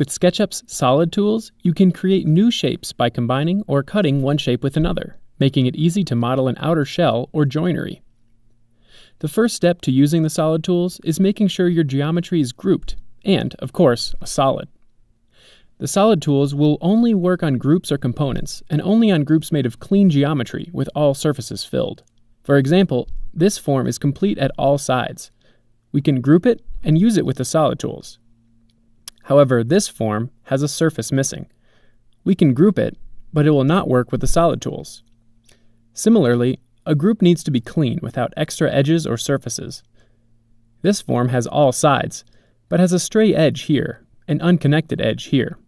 With SketchUp's solid tools, you can create new shapes by combining or cutting one shape with another, making it easy to model an outer shell or joinery. The first step to using the solid tools is making sure your geometry is grouped and, of course, a solid. The solid tools will only work on groups or components, and only on groups made of clean geometry with all surfaces filled. For example, this form is complete at all sides. We can group it and use it with the solid tools. However, this form has a surface missing. We can group it, but it will not work with the solid tools. Similarly, a group needs to be clean without extra edges or surfaces. This form has all sides, but has a stray edge here, an unconnected edge here.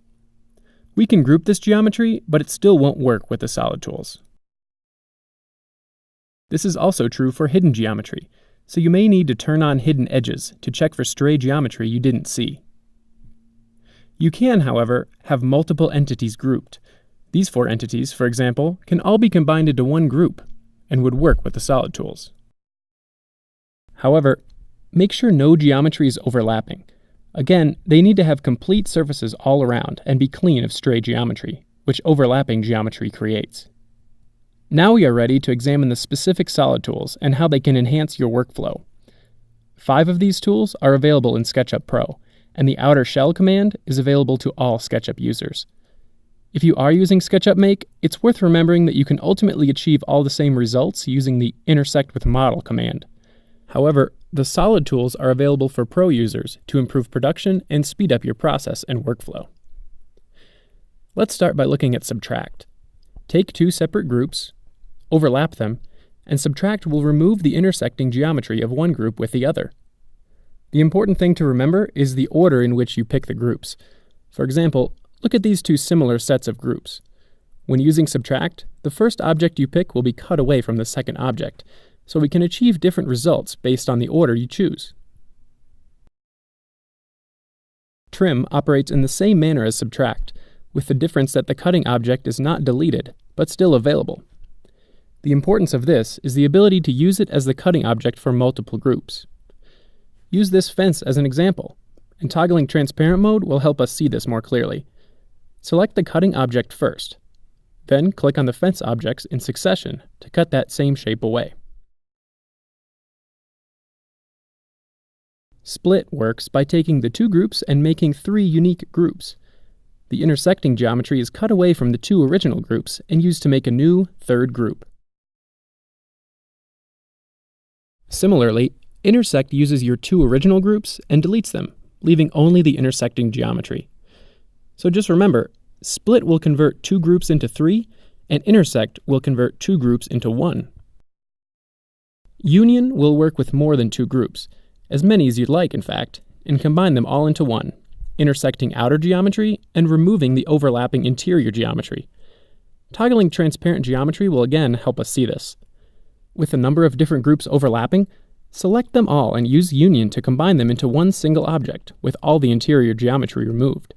We can group this geometry, but it still won't work with the solid tools. This is also true for hidden geometry, so you may need to turn on hidden edges to check for stray geometry you didn't see. You can, however, have multiple entities grouped. These 4 entities, for example, can all be combined into one group and would work with the solid tools. However, make sure no geometry is overlapping. Again, they need to have complete surfaces all around and be clean of stray geometry, which overlapping geometry creates. Now we are ready to examine the specific solid tools and how they can enhance your workflow. 5 of these tools are available in SketchUp Pro, and the outer shell command is available to all SketchUp users. If you are using SketchUp Make, it's worth remembering that you can ultimately achieve all the same results using the Intersect with Model command. However, the solid tools are available for Pro users to improve production and speed up your process and workflow. Let's start by looking at Subtract. Take 2 separate groups, overlap them, and Subtract will remove the intersecting geometry of one group with the other. The important thing to remember is the order in which you pick the groups. For example, look at these 2 similar sets of groups. When using Subtract, the first object you pick will be cut away from the second object, so we can achieve different results based on the order you choose. Trim operates in the same manner as Subtract, with the difference that the cutting object is not deleted, but still available. The importance of this is the ability to use it as the cutting object for multiple groups. Use this fence as an example, and toggling transparent mode will help us see this more clearly. Select the cutting object first, then click on the fence objects in succession to cut that same shape away. Split works by taking the 2 groups and making 3 unique groups. The intersecting geometry is cut away from the 2 original groups and used to make a new 3rd group. Similarly, Intersect uses your 2 original groups and deletes them, leaving only the intersecting geometry. So just remember, Split will convert 2 groups into 3, and Intersect will convert 2 groups into 1. Union will work with more than 2 groups, as many as you'd like in fact, and combine them all into one, intersecting outer geometry and removing the overlapping interior geometry. Toggling transparent geometry will again help us see this. With a number of different groups overlapping, select them all and use Union to combine them into one single object with all the interior geometry removed.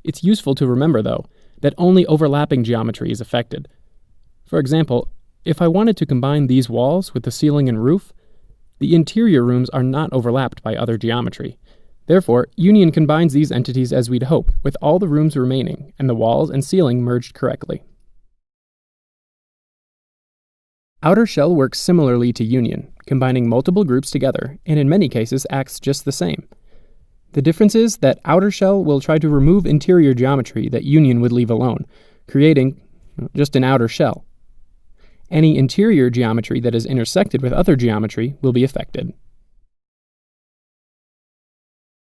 It's useful to remember, though, that only overlapping geometry is affected. For example, if I wanted to combine these walls with the ceiling and roof, the interior rooms are not overlapped by other geometry. Therefore, Union combines these entities as we'd hope, with all the rooms remaining and the walls and ceiling merged correctly. Outer shell works similarly to Union, combining multiple groups together, and in many cases acts just the same. The difference is that outer shell will try to remove interior geometry that Union would leave alone, creating just an outer shell. Any interior geometry that is intersected with other geometry will be affected.